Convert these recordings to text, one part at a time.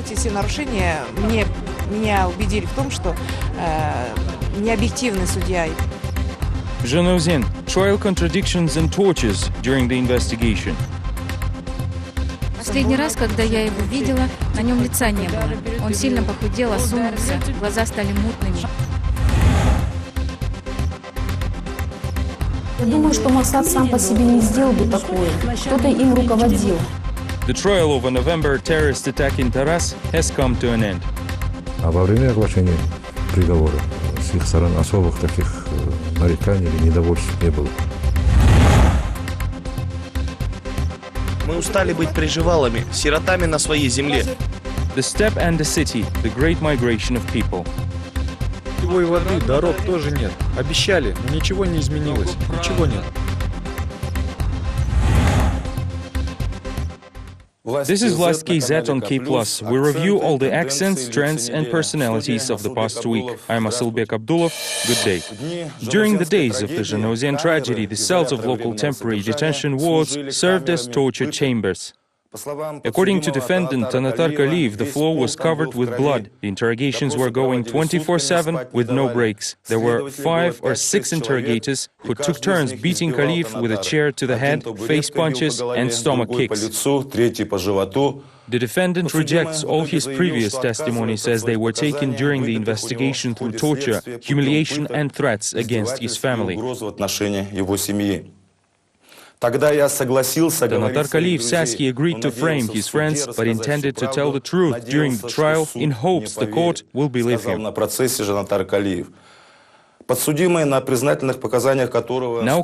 эти все нарушения меня убедили в том, что необъективный судья. Zhanaozen, trial contradictions and tortures during the investigation. Последний раз, когда я его видела, на нем лица не было. Он сильно похудел, осунулся, глаза стали мутными. Я думаю, что Максат сам по себе не сделал бы такое. Кто-то им руководил. The trial of a November terrorist attack in Taras has come to an end. А во время оглашения приговора с их стороны особых таких нареканий или недовольств не было. Мы устали быть приживалами, сиротами на своей земле. The steppe and the city, the great migration of people. Питьевой воды, дорог тоже нет. Обещали, но ничего не изменилось. Ничего нет. This is Vlast KZ on KpLus. We review all the accents, trends and personalities of the past week. I'm Asylbek Abdulov. Good day. During the days of the Zhanaozen tragedy, the cells of local temporary detention wards served as torture chambers. According to defendant Tanatar Kaliyev, the floor was covered with blood. The interrogations were going 24/7 with no breaks. There were 5 or 6 interrogators who took turns beating Kaliyev with a chair to the head, face punches and stomach kicks. The defendant rejects all his previous testimonies as they were taken during the investigation through torture, humiliation and threats against his family. Tanatar Kaliyev says he agreed to frame his friends, but intended to tell the truth during the trial in hopes the court will believe him. Now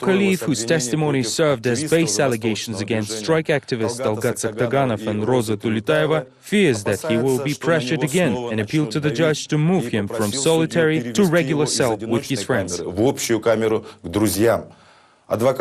Kaliyev, whose testimony served as base allegations against strike activists Dalgat Saktaganov and Roza Tulitaeva, fears that he will be pressured again and appealed to the judge to move him from solitary to regular cell with his friends. Attorneys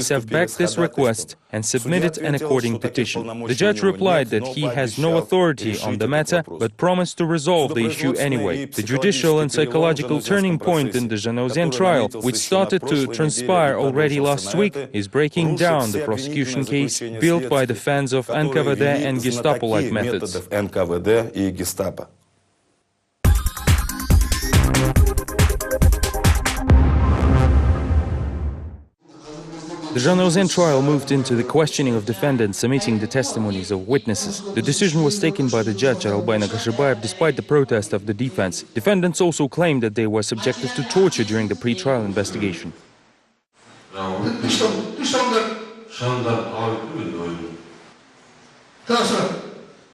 have backed this request and submitted an according petition. The judge replied that he has no authority on the matter, but promised to resolve the issue anyway. The judicial and psychological turning point in the Zhanaozen trial, which started to transpire already last week, is breaking down the prosecution case built by the fans of NKVD and Gestapo-like methods. The Zhanaozen trial moved into the questioning of defendants submitting the testimonies of witnesses. The decision was taken by the judge Aralbay Nakashibayev despite the protest of the defense. Defendants also claimed that they were subjected to torture during the pre-trial investigation.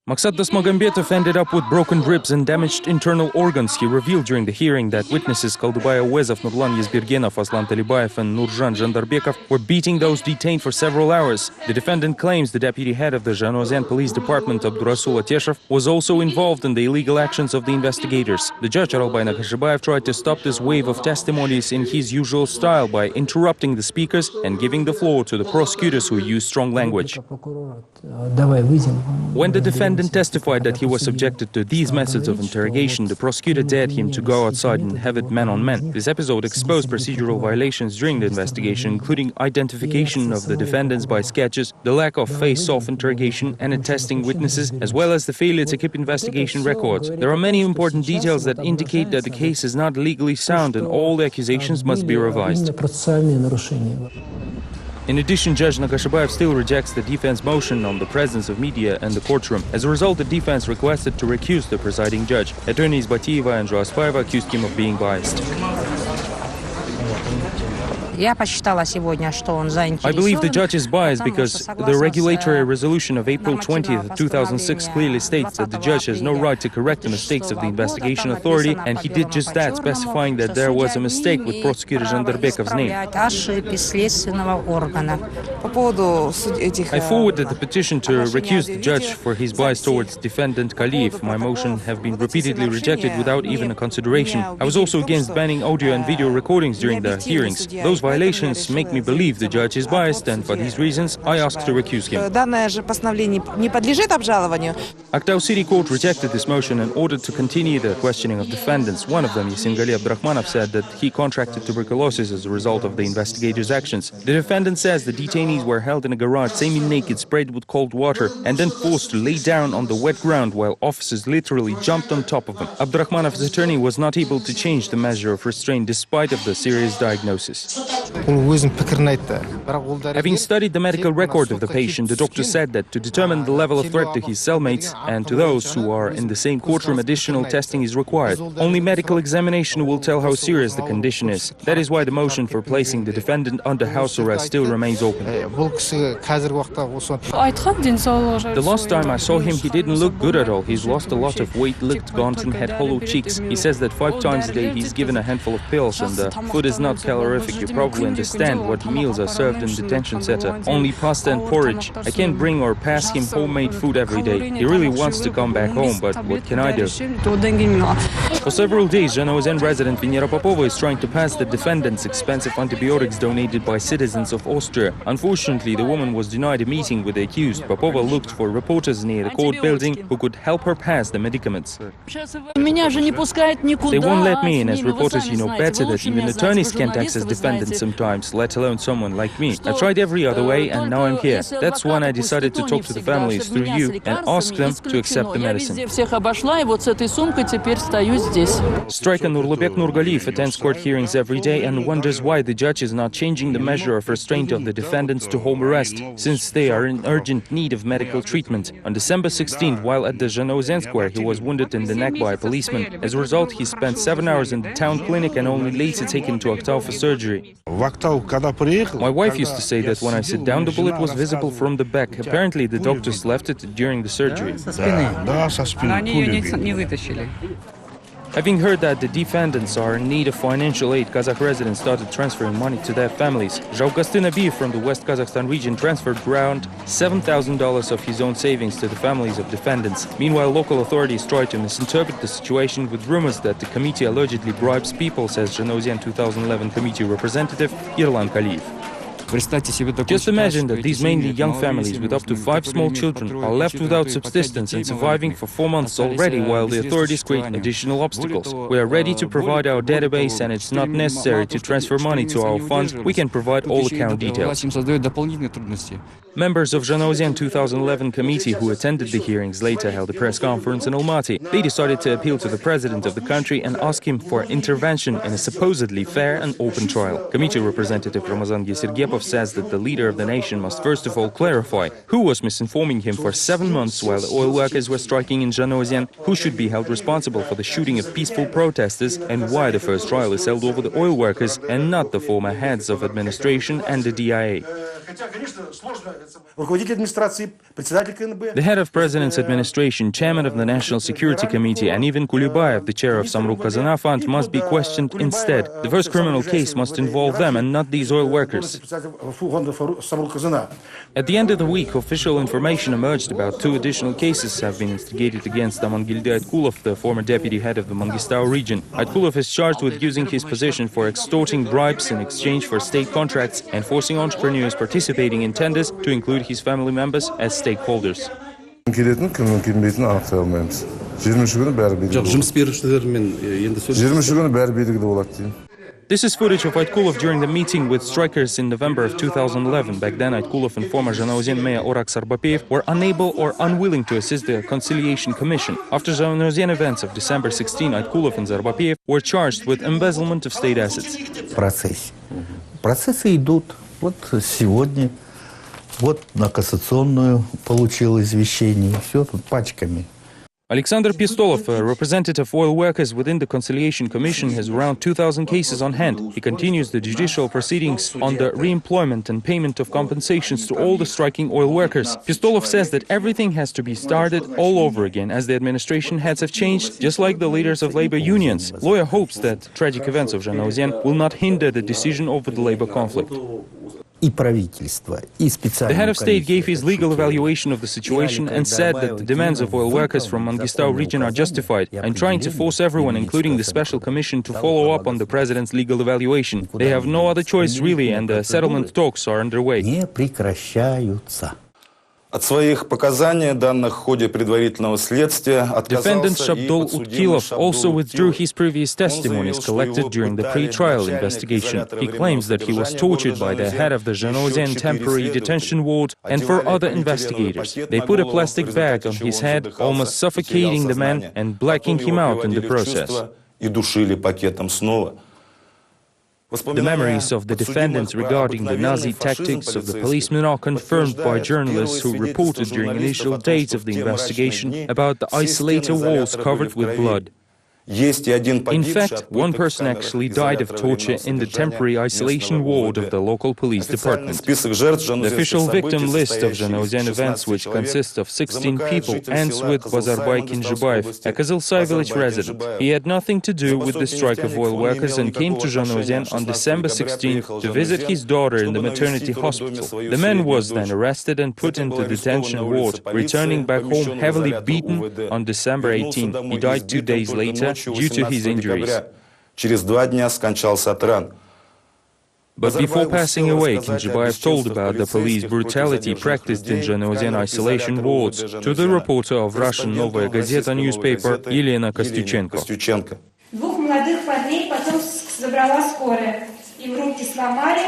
Maksat Dasmagambetov ended up with broken ribs and damaged internal organs. He revealed during the hearing that witnesses Kaldubay Uezov, Nurlan Yezbirgenov, Aslan Talibayev and Nurjan Jandarbekov were beating those detained for several hours. The defendant claims the deputy head of the Zhanaozen police department, Abdurasul Ateshev, was also involved in the illegal actions of the investigators. The judge, Aralbay Nakashibayev, tried to stop this wave of testimonies in his usual style by interrupting the speakers and giving the floor to the prosecutors who used strong language. When the defendant testified that he was subjected to these methods of interrogation, the prosecutor dared him to go outside and have it man-on-man. This episode exposed procedural violations during the investigation, including identification of the defendants by sketches, the lack of face-off interrogation and attesting witnesses, as well as the failure to keep investigation records. There are many important details that indicate that the case is not legally sound and all the accusations must be revised. In addition, Judge Nakashibayev still rejects the defense motion on the presence of media in the courtroom. As a result, the defense requested to recuse the presiding judge. Attorneys Batiyeva and Joaspayeva accused him of being biased. I believe the judge is biased because the regulatory resolution of April 20th, 2006 clearly states that the judge has no right to correct the mistakes of the investigation authority, and he did just that, specifying that there was a mistake with prosecutor Jandarbekov's name. I forwarded the petition to recuse the judge for his bias towards defendant Kaliyev. My motion have been repeatedly rejected without even a consideration. I was also against banning audio and video recordings during the hearings. Those violations make me believe the judge is biased, and for these reasons, I ask to recuse him. Данное же постановление не подлежит обжалованию. Aktau City Court rejected this motion and ordered to continue the questioning of defendants. One of them, Yasingali Abdrakhmanov, said that he contracted tuberculosis as a result of the investigators' actions. The defendant says the detainees were held in a garage, semi-naked, sprayed with cold water, and then forced to lay down on the wet ground while officers literally jumped on top of them. Abdrakhmanov's attorney was not able to change the measure of restraint despite of the serious diagnosis. Having studied the medical record of the patient, the doctor said that to determine the level of threat to his cellmates and to those who are in the same courtroom, additional testing is required. Only medical examination will tell how serious the condition is. That is why the motion for placing the defendant under house arrest still remains open. The last time I saw him, he didn't look good at all. He's lost a lot of weight, looked gaunt and had hollow cheeks. He says that 5 times a day he's given a handful of pills, and the food is not calorific. You probably understand what meals are served in detention center. Only pasta and porridge. I can't bring or pass him homemade food every day. He really wants to come back home, but what can I do? For several days, Zhanaozen resident Venera Popova is trying to pass the defendants expensive antibiotics donated by citizens of Austria. Unfortunately, the woman was denied a meeting with the accused. Popova looked for reporters near the court building who could help her pass the medicaments. They won't let me in. As reporters, you know better that even attorneys can't access defendants sometimes, let alone someone like me. I tried every other way and now I'm here. That's when I decided to talk to the families through you and ask them to accept the medicine. Striker Nurlubek Nurgaliyev attends court hearings every day and wonders why the judge is not changing the measure of restraint of the defendants to home arrest, since they are in urgent need of medical treatment. On December 16th, while at the Zhanaozen Square, he was wounded in the neck by a policeman. As a result, he spent 7 hours in the town clinic and only later taken to Aktau for surgery. My wife used to say that when I sit down, the bullet was visible from the back. Apparently, the doctors left it during the surgery. Having heard that the defendants are in need of financial aid, Kazakh residents started transferring money to their families. Zhaukastin Abiyev from the West Kazakhstan region transferred around $7,000 of his own savings to the families of defendants. Meanwhile, local authorities try to misinterpret the situation with rumors that the committee allegedly bribes people, says Zhanaozen 2011 committee representative Yerlan Kaliyev. Just imagine that these mainly young families with up to 5 small children are left without subsistence and surviving for 4 months already, while the authorities create additional obstacles. We are ready to provide our database, and it's not necessary to transfer money to our fund. We can provide all account details. Members of Zhanaozen 2011 committee who attended the hearings later held a press conference in Almaty. They decided to appeal to the president of the country and ask him for intervention in a supposedly fair and open trial. Committee representative Ramazan Gesirgepov says that the leader of the nation must first of all clarify who was misinforming him for 7 months while the oil workers were striking in Zhanaozen, who should be held responsible for the shooting of peaceful protesters, and why the first trial is held over the oil workers and not the former heads of administration and the DIA. The head of President's administration, chairman of the National Security Committee, and even Kulibayev, the chair of Samruk Kazana Fund, must be questioned instead. The first criminal case must involve them and not these oil workers. At the end of the week, official information emerged about 2 additional cases have been instigated against Amangildi Aytkulov, the former deputy head of the Mangistau region. Aytkulov is charged with using his position for extorting bribes in exchange for state contracts and forcing entrepreneurs participating in tenders to include his family members as stakeholders. This is footage of Aytkulov during the meeting with strikers in November of 2011. Back then, Aytkulov and former Zhanaozen mayor Orak Sarbapeyev were unable or unwilling to assist the Conciliation Commission. After Zhanaozen events of December 16, Aytkulov and Sarbapeyev were charged with embezzlement of state assets. Процессы идут. Вот сегодня, вот на кассационную получил извещение. Все тут пачками. Alexander Pistolov, a representative of oil workers within the Conciliation Commission, has around 2,000 cases on hand. He continues the judicial proceedings on the re-employment and payment of compensations to all the striking oil workers. Pistolov says that everything has to be started all over again, as the administration heads have changed, just like the leaders of labor unions. Lawyer hopes that tragic events of Zhanaozen will not hinder the decision over the labor conflict. и правительство, и The специальную head of state gave комиссию. his legal evaluation of the situation and said that the demands of oil workers from Mangistau region are justified. I'm trying to force everyone, including the special commission, to follow up on the president's legal evaluation. They have no other choice really, and the settlement talks are underway. Не прекращаются. От своих показаний, данных в ходе предварительного следствия, Defendant отказался и Shabdol подсудимый Utkilov also withdrew Utkilov. his previous testimonies collected during the pre-trial investigation. He claims that he was tortured by the head of the Zhanaozen temporary detention ward and for other investigators. They put a plastic bag on his head, almost suffocating the man and blacking him out in the process. И душили пакетом снова. The memories of the defendants regarding the Nazi tactics of the policemen are confirmed by journalists who reported during initial days of the investigation about the isolator walls covered with blood. In fact, one person actually died of torture in the temporary isolation ward of the local police department. The official victim list of Zhanaozen events, which consists of 16 people, ends with Bazarbay Kinzhibayev, a Kazılsay village resident. He had nothing to do with the strike of oil workers and came to Zhanaozen on December 16th to visit his daughter in the maternity hospital. The man was then arrested and put into detention ward, returning back home heavily beaten on December 18th. He died 2 days later due to his injuries. Через 2 дня скончался от ран. But before passing away, Kinzhibayev told about the police brutality practiced in Zhanaozen isolation wards to the reporter of Russian Novaya Gazeta newspaper Elena Kostyuchenko. Двух молодых парней потом забрала скорая.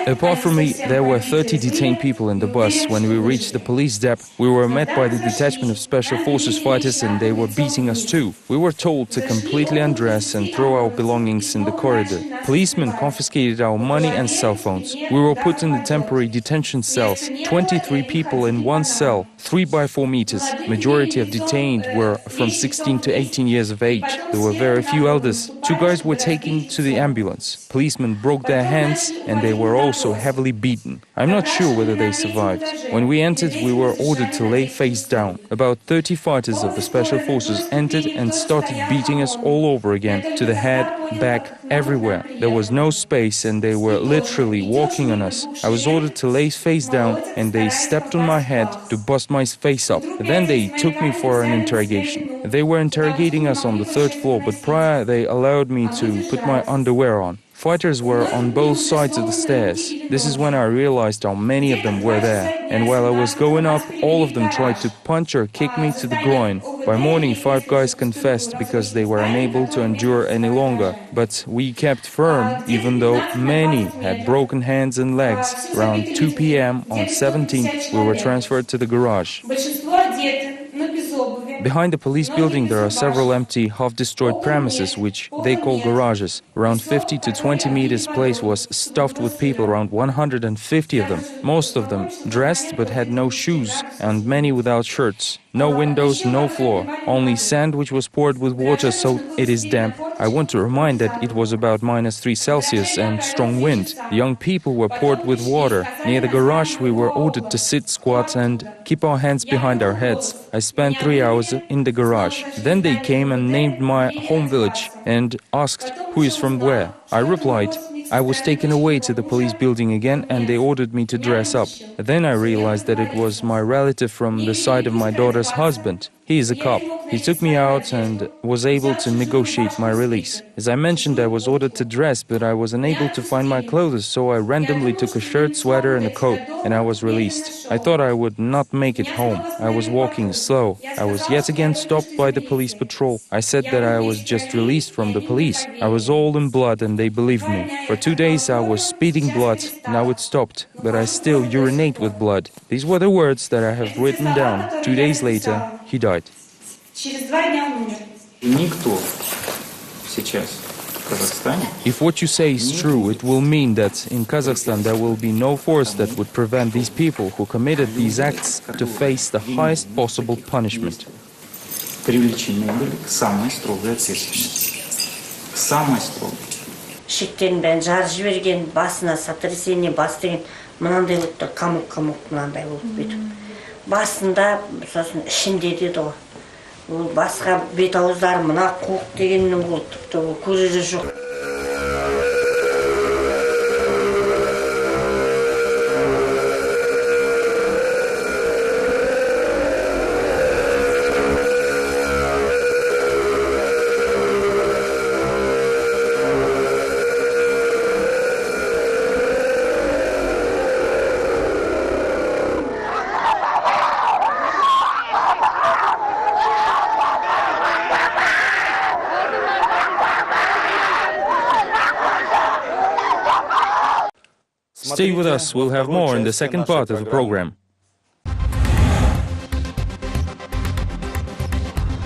Apart from me, there were 30 detained people in the bus. When we reached the police depot, we were met by the detachment of special forces fighters and they were beating us too. We were told to completely undress and throw our belongings in the corridor. Policemen confiscated our money and cell phones. We were put in the temporary detention cells, 23 people in one cell, 3 by 4 meters. Majority of detained were from 16 to 18 years of age. There were very few elders. 2 guys were taken to the ambulance. Policemen broke their hands and they were also heavily beaten. I'm not sure whether they survived. When we entered, we were ordered to lay face down. About 30 fighters of the special forces entered and started beating us all over again, to the head, back, everywhere. There was no space and they were literally walking on us. I was ordered to lay face down and they stepped on my head to bust my face up. Then they took me for an interrogation. They were interrogating us on the 3rd floor, but prior they allowed me to put my underwear on. Fighters were on both sides of the stairs. This is when I realized how many of them were there. And while I was going up, all of them tried to punch or kick me to the groin. By morning, 5 guys confessed because they were unable to endure any longer. But we kept firm, even though many had broken hands and legs. Around 2 p.m. on 17th, we were transferred to the garage. Behind the police building there are several empty, half-destroyed premises, which they call garages. Around 50 to 20 meters place was stuffed with people, around 150 of them. Most of them dressed but had no shoes, and many without shirts. No windows, no floor, only sand which was poured with water so it is damp. I want to remind that it was about -3°C and strong wind. The young people were poured with water. Near the garage we were ordered to sit, squat and keep our hands behind our heads. I spent 3 hours in the garage. Then they came and named my home village and asked who is from where. I replied, I was taken away to the police building again and they ordered me to dress up. Then I realized that it was my relative from the side of my daughter's husband. He is a cop. He took me out and was able to negotiate my release. As I mentioned, I was ordered to dress, but I was unable to find my clothes, so I randomly took a shirt, sweater and a coat, and I was released. I thought I would not make it home. I was walking slow. I was yet again stopped by the police patrol. I said that I was just released from the police. I was all in blood and they believed me. For 2 days I was spitting blood. Now it stopped, but I still urinate with blood. These were the words that I have written down. 2 days later, he died. If what you say is true, it will mean that in Kazakhstan there will be no force that would prevent these people who committed these acts to face the highest possible punishment. Шектен бәрін жарып жіберген, басына сотрясение бас деген мынандай болып тұр, қамық мынандай болып бүйтіп. Басында, сосын ішінде деді ғой. Ол басқа бет ауыздары мына қуық дегеннің ол тіпті ол көзі жоқ. Stay with us, we'll have more in the second part of the program.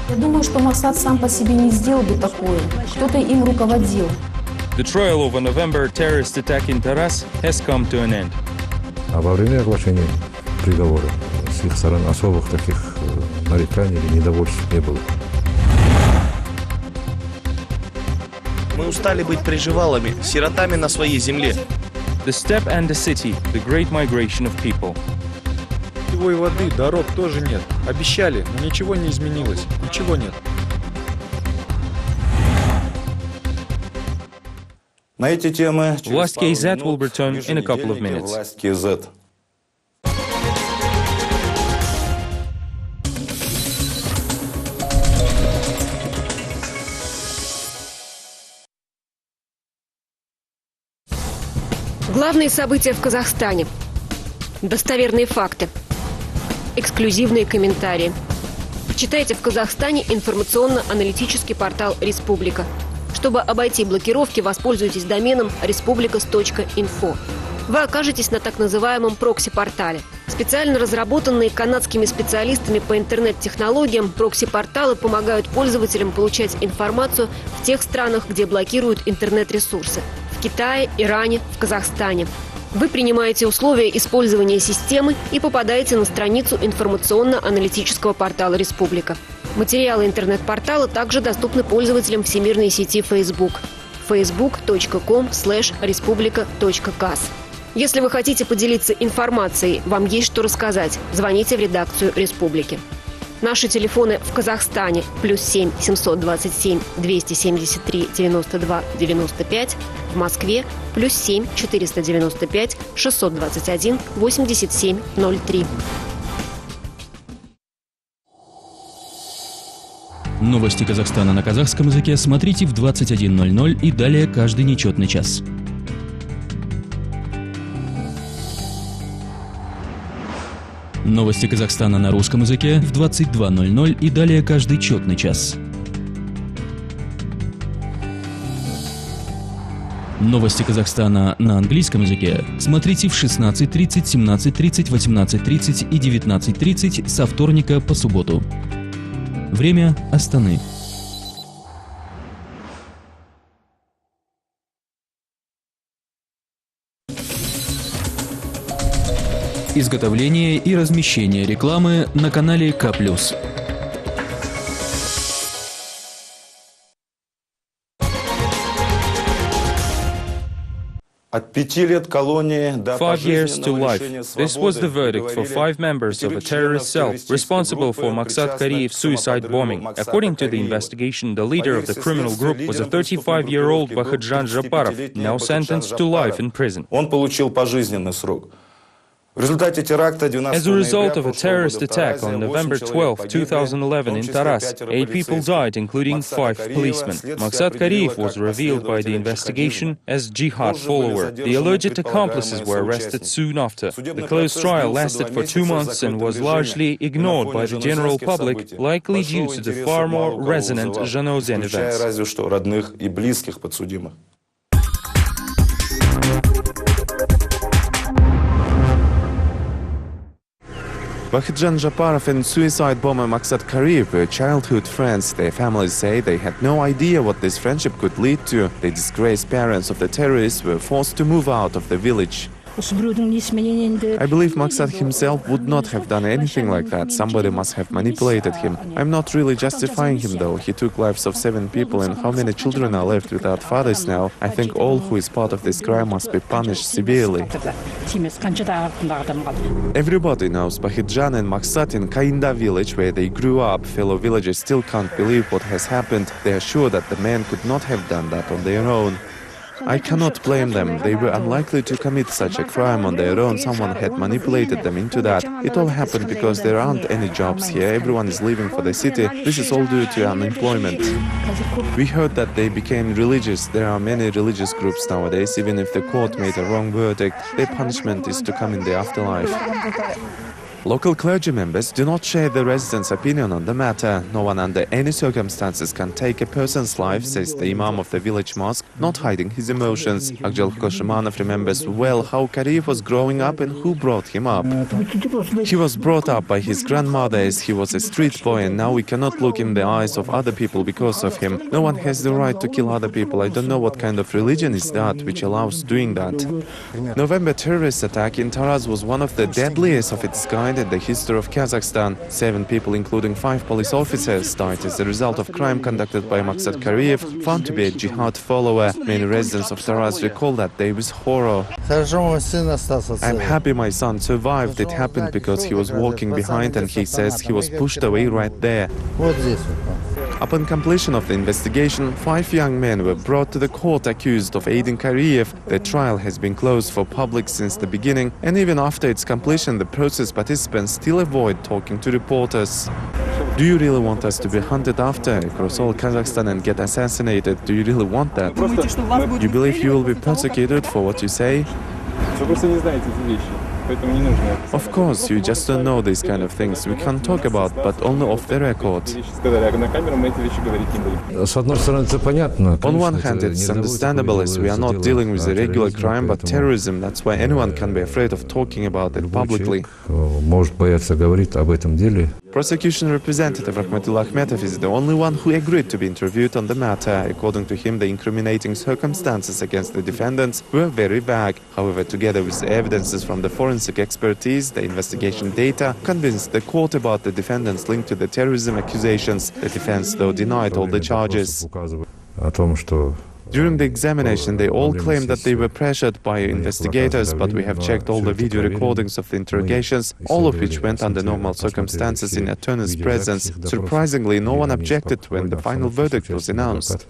Я думаю, что Масад сам по себе не сделал бы такое. Кто-то им руководил. The trial of a November terrorist attack in Taras has come to an end. А во время оглашения приговора с их стороны особых таких нареканий или недовольств не было. Мы устали быть приживалами, сиротами на своей земле. The steppe and the city, the great migration of people. Питьевой воды, дорог тоже нет. Обещали, но ничего не изменилось. Ничего нет. На эти темы Vlast KZ will return in a couple of minutes. Vlast KZ. Главные события в Казахстане. Достоверные факты. Эксклюзивные комментарии. Читайте в Казахстане информационно-аналитический портал «Республика». Чтобы обойти блокировки, воспользуйтесь доменом respublicas.info. Вы окажетесь на так называемом прокси-портале. Специально разработанные канадскими специалистами по интернет-технологиям, прокси-порталы помогают пользователям получать информацию в тех странах, где блокируют интернет-ресурсы. В Китае, Иране, в Казахстане. Вы принимаете условия использования системы и попадаете на страницу информационно-аналитического портала «Республика». Материалы интернет-портала также доступны пользователям всемирной сети Facebook. facebook.com/respublica.kaz. Если вы хотите поделиться информацией, вам есть что рассказать, звоните в редакцию «Республики». Наши телефоны в Казахстане +7 727 273 92 95, в Москве +7 495 621 87 03. Новости Казахстана на казахском языке смотрите в 21:00 и далее каждый нечетный час. Новости Казахстана на русском языке в 22:00 и далее каждый четный час. Новости Казахстана на английском языке смотрите в 16:30, 17:30, 18:30 и 19:30 со вторника по субботу. Время Астаны. Изготовление и размещение рекламы на канале KplusTV. От 5 лет колонии до 5 years to пожизненного life. лишения This was the свободы, verdict for говорили 5 members of a terrorist cell responsible for Maksat Kariyev's suicide bombing. According to the investigation, the leader of the criminal group was a 35-year-old Bahadjan Japarov, now sentenced to life in prison. Он получил пожизненный срок. В результате теракта 12 As a result of a terrorist attack on November 12, 2011 in Taras, 8 people died, including 5 policemen. Maksat Kariyev was revealed by the investigation as jihad follower. The alleged accomplices were arrested soon after. The closed trial lasted for 2 months and was largely ignored by the general public, likely due to the far more resonant Zhanaozen events. разве что родных и близких подсудимых. Bahadjan Japarov and suicide bomber Maksat Kariyev were childhood friends. Their families say they had no idea what this friendship could lead to. The disgraced parents of the terrorists were forced to move out of the village. I believe Maksat himself would not have done anything like that. Somebody must have manipulated him. I'm not really justifying him though. He took lives of 7 people, and how many children are left without fathers now? I think all who is part of this crime must be punished severely. Everybody knows Bahadjan and Maksat in Kainda village where they grew up. Fellow villagers still can't believe what has happened. They are sure that the men could not have done that on their own. I cannot blame them. They were unlikely to commit such a crime on their own. Someone had manipulated them into that. It all happened because there aren't any jobs here. Everyone is leaving for the city. This is all due to unemployment. We heard that they became religious. There are many religious groups nowadays. Even if the court made a wrong verdict, their punishment is to come in the afterlife. Local clergy members do not share the residents' opinion on the matter. No one under any circumstances can take a person's life, says the imam of the village mosque, not hiding his emotions. Akjal Koshimanov remembers well how Kariyev was growing up and who brought him up. He was brought up by his grandmother as he was a street boy, and now we cannot look in the eyes of other people because of him. No one has the right to kill other people. I don't know what kind of religion is that which allows doing that. November terrorist attack in Taraz was one of the deadliest of its kind in the history of Kazakhstan. 7 people, including 5 police officers, died as a result of crime conducted by Maksat Kariyev, found to be a jihad follower. Many residents of Taraz recall that day with horror. I'm happy my son survived. It happened because he was walking behind and he says he was pushed away right there. Upon completion of the investigation, 5 young men were brought to the court accused of aiding Kariyev. The trial has been closed for public since the beginning, and even after its completion, the process participants still avoid talking to reporters. Do you really want us to be hunted after across all Kazakhstan and get assassinated? Do you really want that? You believe you will be persecuted for what you say? Of course, you just don't know these kind of things. We can't talk about, but only off the record. On one hand, it's understandable as we are not dealing with a regular crime, but terrorism. That's why anyone can be afraid of talking about it publicly. Prosecution representative Rahmatullah Akhmetov is the only one who agreed to be interviewed on the matter. According to him, the incriminating circumstances against the defendants were very vague. However, together with the evidences from the forensic expertise, the investigation data convinced the court about the defendants linked to the terrorism accusations. The defense, though, denied all the charges. During the examination, they all claimed that they were pressured by investigators, but we have checked all the video recordings of the interrogations, all of which went under normal circumstances in attorney's presence. Surprisingly, no one objected when the final verdict was announced.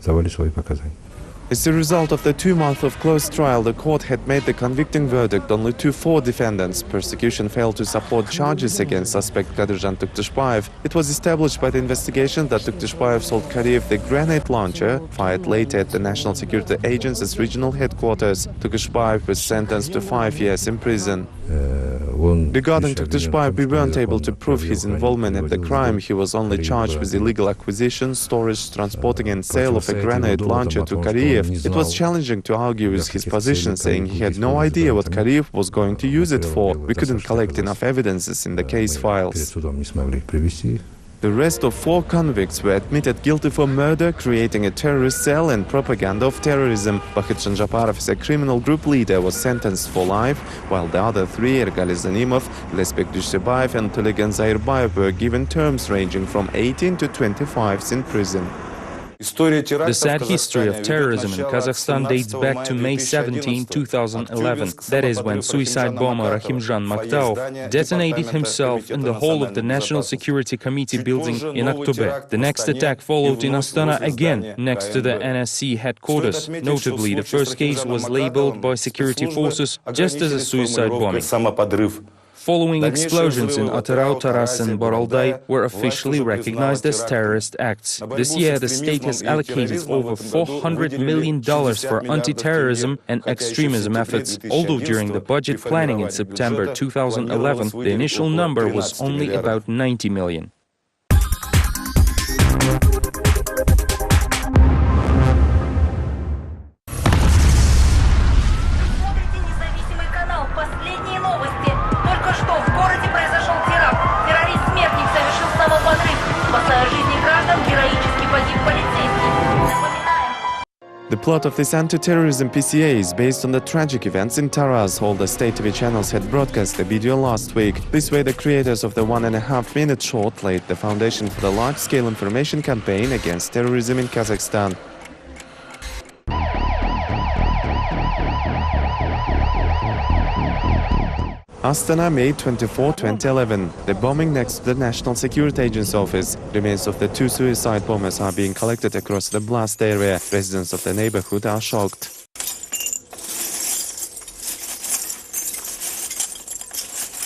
As a result of the 2 months of closed trial, the court had made the convicting verdict only to 4 defendants. Prosecution failed to support charges against suspect Kadirjan Tuktishbayev. It was established by the investigation that Tuktishbayev sold Kariyev the grenade launcher, fired later at the National Security Agency's regional headquarters. Tuktishbayev was sentenced to 5 years in prison. Regarding Tuktishbayev, we weren't able to prove his involvement in the crime. He was only charged with illegal acquisition, storage, transporting and sale of a grenade launcher to Kariyev. It was challenging to argue with his position, saying he had no idea what Kariyev was going to use it for. We couldn't collect enough evidences in the case files. The rest of 4 convicts were admitted guilty for murder, creating a terrorist cell and propaganda of terrorism. Bakhitjan Japarov, as a criminal group leader, was sentenced for life, while the other 3, Ergali Zanimov, Lespek Dushebayev and Tulegan Zairbayev, were given terms ranging from 18 to 25 in prison. The sad history of terrorism in Kazakhstan dates back to May 17, 2011. That is when suicide bomber Rahimjan Maktaov detonated himself in the hall of the National Security Committee building in October. The next attack followed in Astana again, next to the NSC headquarters. Notably, the first case was labeled by security forces just as a suicide bombing. Following explosions in Atarau, Taras and Boralday were officially recognized as terrorist acts. This year, the state has allocated over $400 million for anti-terrorism and extremism efforts, although during the budget planning in September 2011, the initial number was only about 90 million. The plot of this anti-terrorism PCA is based on the tragic events in Taraz. All the state TV channels had broadcast the video last week. This way, the creators of the 1.5-minute short laid the foundation for the large-scale information campaign against terrorism in Kazakhstan. Astana, May 24, 2011. The bombing next to the National Security Agency office. Remains of the 2 suicide bombers are being collected across the Vlast area. Residents of the neighborhood are shocked.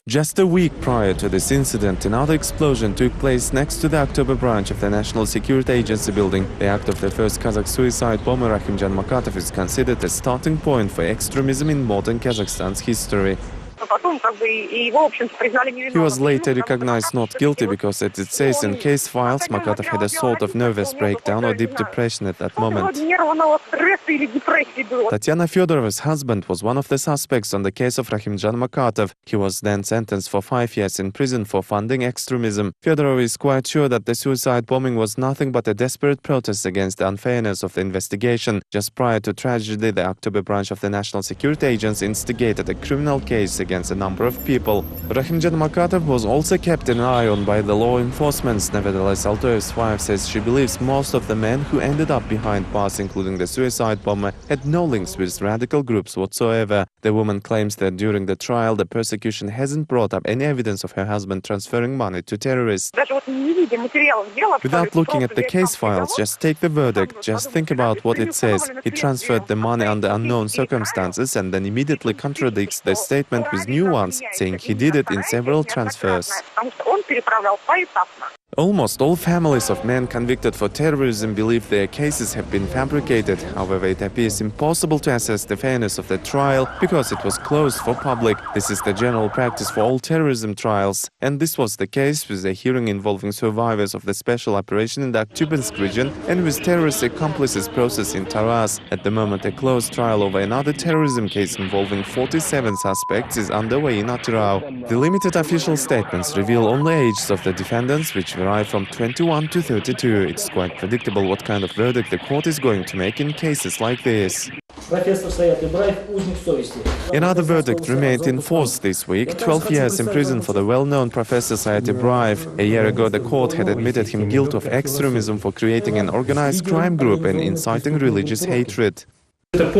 Just a week prior to this incident, another explosion took place next to the October branch of the National Security Agency building. The act of the first Kazakh suicide bomber Rahimjan Makatov is considered a starting point for extremism in modern Kazakhstan's history. He was later recognized not guilty because, as it says in case files, Makatov had a sort of nervous breakdown or deep depression at that moment. Tatiana Fedorov's husband was one of the suspects on the case of Rahimjan Makatov. He was then sentenced for 5 years in prison for funding extremism. Fedorov is quite sure that the suicide bombing was nothing but a desperate protest against the unfairness of the investigation. Just prior to tragedy, the October branch of the National Security Agency instigated a criminal case against a number of people. Rahimjan Makatov was also kept an eye on by the law enforcement. Nevertheless, Altoev's wife says she believes most of the men who ended up behind bars, including the suicide bomber, had no links with radical groups whatsoever. The woman claims that during the trial, the prosecution hasn't brought up any evidence of her husband transferring money to terrorists. Without looking at the case files, just take the verdict, just think about what it says. He transferred the money under unknown circumstances and then immediately contradicts the statement with new ones, saying he did it in several transfers. Almost all families of men convicted for terrorism believe their cases have been fabricated. However, it appears impossible to assess the fairness of the trial because it was closed for public. This is the general practice for all terrorism trials. And this was the case with the hearing involving survivors of the special operation in the Aktyubinsk region and with terrorist accomplices process in Taras. At the moment, a closed trial over another terrorism case involving 47 suspects is underway in Atirau. The limited official statements reveal only ages of the defendants, which vary from 21 to 32. It's quite predictable what kind of verdict the court is going to make in cases like this. Another verdict remained in force this week, 12 years in prison for the well-known Professor Sayat Ibraev. A year ago, the court had admitted him guilty of extremism for creating an organized crime group and inciting religious hatred. This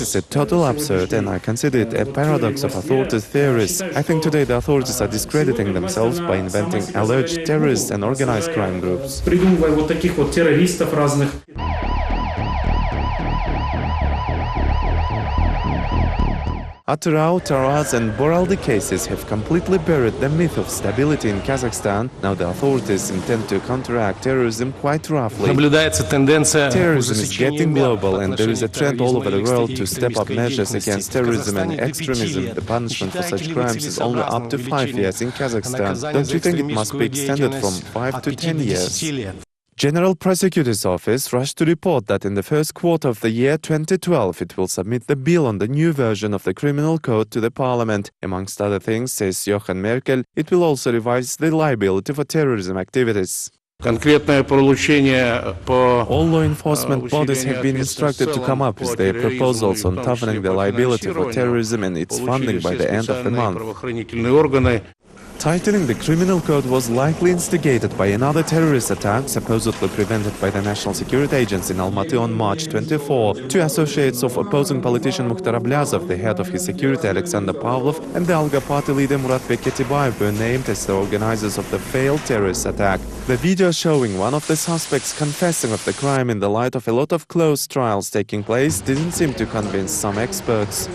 is a total absurd, and I consider it a paradox of authorities' theories. I think today the authorities are discrediting themselves by inventing alleged terrorists and organized crime groups. Atirau, Taraz and Boraldi cases have completely buried the myth of stability in Kazakhstan. Now the authorities intend to counteract terrorism quite roughly. Terrorism is getting global and there is a trend all over the world to step up measures against terrorism and extremism. The punishment for such crimes is only up to 5 years in Kazakhstan. Don't you think it must be extended from 5 to 10 years? General Prosecutor's Office rushed to report that in the first quarter of the year 2012 it will submit the bill on the new version of the criminal code to the parliament. Amongst other things, says Johann Merkel, it will also revise the liability for terrorism activities. All law enforcement bodies have been instructed to come up with their proposals on toughening the liability for terrorism and its funding by the end of the month. Tightening the criminal code was likely instigated by another terrorist attack supposedly prevented by the National Security Agency in Almaty on March 24. Two associates of opposing politician Mukhtar Ablazov, the head of his security Alexander Pavlov, and the Alga party leader Muratbek Ketibayev were named as the organizers of the failed terrorist attack. The video showing one of the suspects confessing of the crime in the light of a lot of closed trials taking place didn't seem to convince some experts.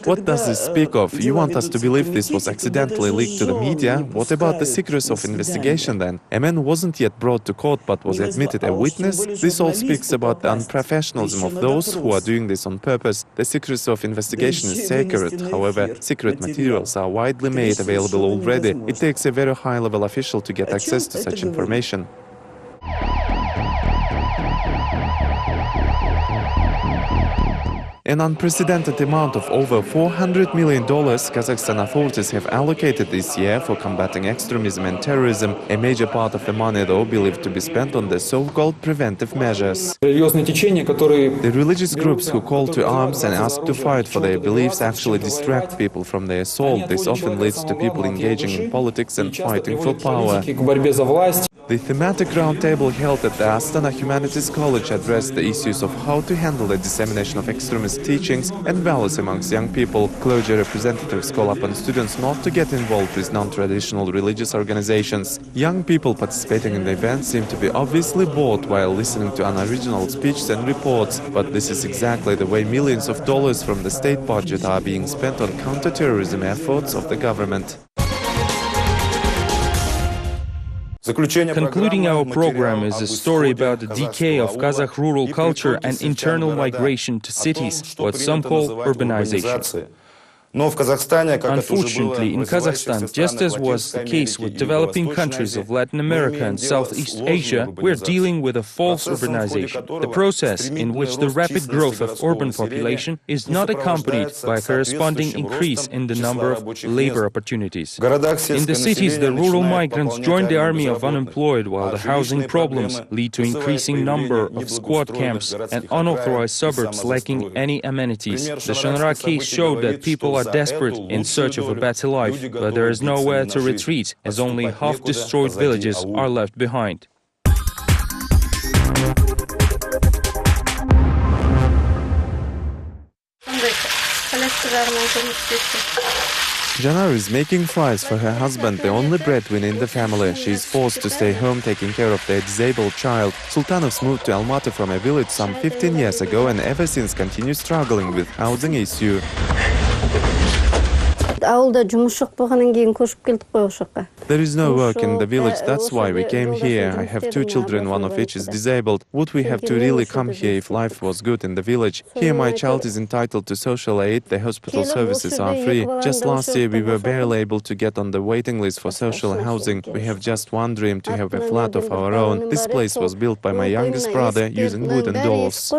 What does this speak of? You want us to believe this was accidentally leaked to the media? What about the secrecy of investigation then? A man wasn't yet brought to court but was admitted a witness? This all speaks about the unprofessionalism of those who are doing this on purpose. The secrecy of investigation is sacred. However, secret materials are widely made available already. It takes a very high-level official to get access to such information. An unprecedented amount of over $400 million Kazakhstan authorities have allocated this year for combating extremism and terrorism, a major part of the money though believed to be spent on the so-called preventive measures. The religious groups who call to arms and ask to fight for their beliefs actually distract people from their assault. This often leads to people engaging in politics and fighting for power. The thematic roundtable held at the Astana Humanities College addressed the issues of how to handle the dissemination of extremist teachings and values amongst young people. Clergy representatives call upon students not to get involved with non-traditional religious organizations. Young people participating in the event seem to be obviously bored while listening to unoriginal speeches and reports, but this is exactly the way millions of dollars from the state budget are being spent on counter-terrorism efforts of the government. Concluding our program is a story about the decay of Kazakh rural culture and internal migration to cities, what some call urbanization. Unfortunately, in Kazakhstan, just as was the case with developing countries of Latin America and Southeast Asia, we're dealing with a false urbanization, the process in which the rapid growth of urban population is not accompanied by a corresponding increase in the number of labor opportunities. In the cities, the rural migrants join the army of unemployed, while the housing problems lead to increasing number of squat camps and unauthorized suburbs lacking any amenities. The Shanra case showed that people are desperate in search of a better life, but there is nowhere to retreat, as only half-destroyed villages are left behind. Janar is making fries for her husband, the only breadwinner in the family. She is forced to stay home taking care of their disabled child. Sultanovs moved to Almaty from a village some 15 years ago and ever since continue struggling with housing issue. There is no work in the village, that's why we came here. I have 2 children, one of which is disabled. Would we have to really come here if life was good in the village? Here my child is entitled to social aid, the hospital services are free. Just last year we were barely able to get on the waiting list for social housing. We have just one dream, to have a flat of our own. This place was built by my youngest brother using wooden doors.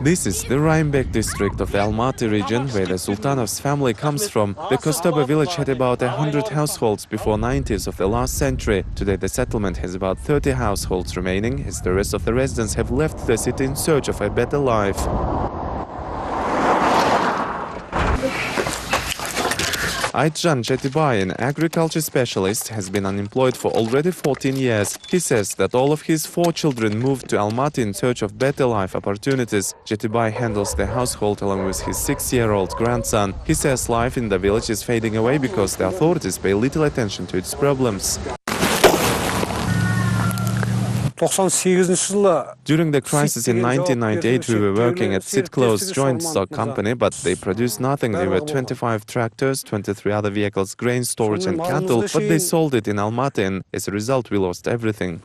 This is the Raimbek district of the Almaty region, where the Sultanov's family comes from. The Kostoba village had about 100 households before 90s of the last century. Today the settlement has about 30 households remaining, as the rest of the residents have left the city in search of a better life. Aitjan Chetibai, an agriculture specialist, has been unemployed for already 14 years. He says that all of his 4 children moved to Almaty in search of better life opportunities. Chetibai handles the household along with his 6-year-old grandson. He says life in the village is fading away because the authorities pay little attention to its problems. During the crisis in 1998, we were working at Sitclose joint stock company, but they produced nothing. There were 25 tractors, 23 other vehicles, grain storage and cattle, but they sold it in Almaty, and as a result we lost everything.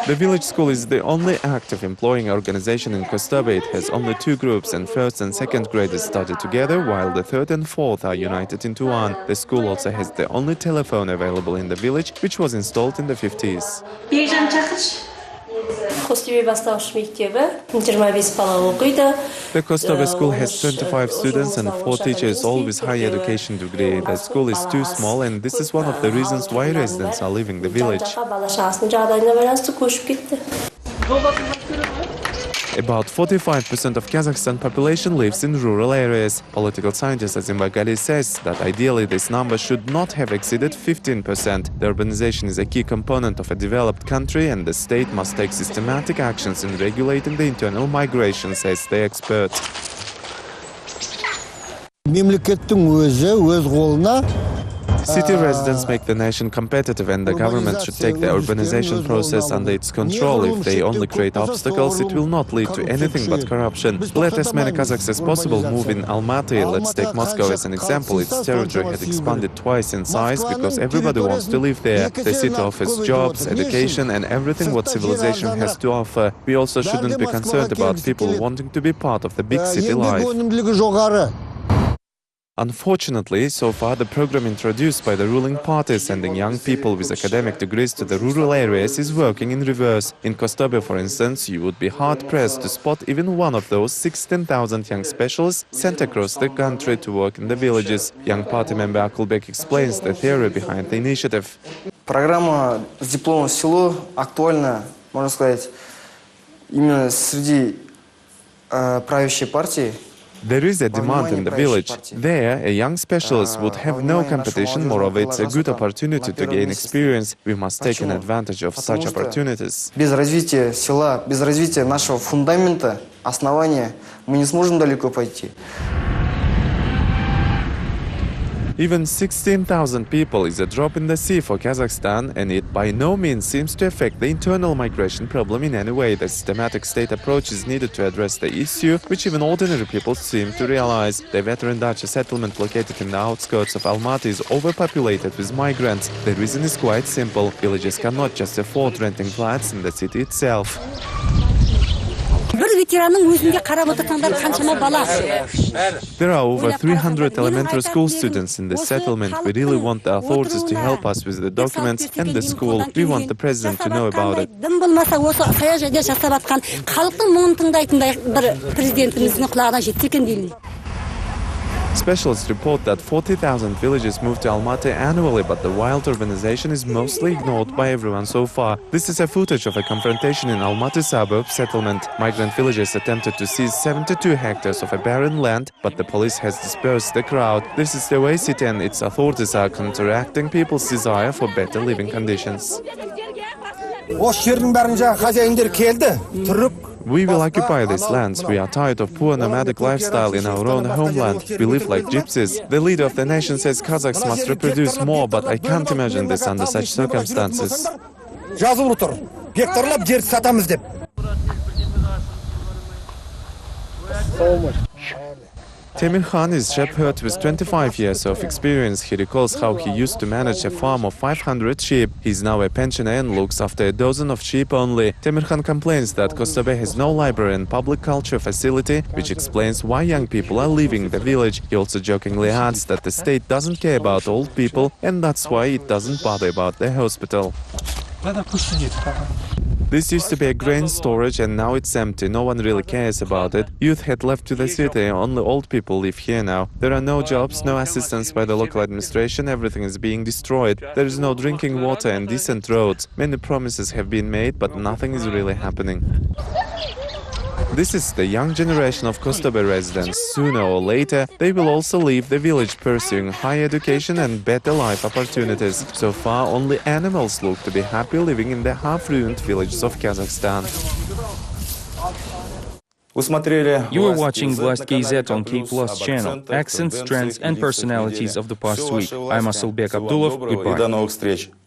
The village school is the only active employing organization in Kostoba. It has only 2 groups, and 1st and 2nd graders study together, while the 3rd and 4th are united into one. The school also has the only telephone available in the village, which was installed in the 50s. The Kostoba school has 25 students and 4 teachers, all with higher education degree. The school is too small, and this is one of the reasons why residents are leaving the village. About 45% of Kazakhstan population lives in rural areas. Political scientist Azim Bagali says that ideally this number should not have exceeded 15%. The urbanization is a key component of a developed country, and the state must take systematic actions in regulating the internal migration, says the expert. City residents make the nation competitive, and the government should take the urbanization process under its control. If they only create obstacles, it will not lead to anything but corruption. Let as many Kazakhs as possible move in Almaty. Let's take Moscow as an example. Its territory had expanded twice in size because everybody wants to live there. The city offers jobs, education and everything what civilization has to offer. We also shouldn't be concerned about people wanting to be part of the big city life. Unfortunately, so far the program introduced by the ruling party, sending young people with academic degrees to the rural areas, is working in reverse. In Kostoba, for instance, you would be hard-pressed to spot even one of those 16,000 young specialists sent across the country to work in the villages. Young party member Akulbek explains the theory behind the initiative. Программа с дипломом в село актуальна, можно сказать, именно среди правящей партии. There is a demand in the village. There, a young specialist would have no competition. Moreover, it's a good opportunity to gain experience. We must take an advantage of such opportunities. Без развития села, без развития нашего фундамента, основания, мы не сможем далеко пойти. Even 16,000 people is a drop in the sea for Kazakhstan, and it by no means seems to affect the internal migration problem in any way. The systematic state approach is needed to address the issue, which even ordinary people seem to realize. The veteran Dacha settlement located in the outskirts of Almaty is overpopulated with migrants. The reason is quite simple. Villages cannot just afford renting flats in the city itself. There are over 300 elementary school students in this settlement. We really want the authorities to help us with the documents and the school. We want the president to know about it. Specialists report that 40,000 villagers move to Almaty annually, but the wild urbanization is mostly ignored by everyone so far. This is a footage of a confrontation in Almaty suburb settlement. Migrant villagers attempted to seize 72 hectares of a barren land, but the police has dispersed the crowd. This is the way city and its authorities are counteracting people's desire for better living conditions. We will occupy these lands. We are tired of poor nomadic lifestyle in our own homeland. We live like gypsies. The leader of the nation says Kazakhs must reproduce more, but I can't imagine this under such circumstances. Temir Khan is shepherd with 25 years of experience. He recalls how he used to manage a farm of 500 sheep. He's now a pensioner and looks after a dozen of sheep only. Temir Khan complains that Kostobe has no library and public culture facility, which explains why young people are leaving the village. He also jokingly adds that the state doesn't care about old people, and that's why it doesn't bother about the hospital. This used to be a grain storage and now it's empty. No one really cares about it. Youth had left to the city, only old people live here now. There are no jobs, no assistance by the local administration, everything is being destroyed. There is no drinking water and decent roads. Many promises have been made, but nothing is really happening. This is the young generation of Kostobe residents. Sooner or later, they will also leave the village pursuing higher education and better life opportunities. So far, only animals look to be happy living in the half-ruined villages of Kazakhstan. You were watching Vlast KZ on KplusTV channel, accents, trends and personalities of the past week. I'm Asylbek Abdulov. Goodbye.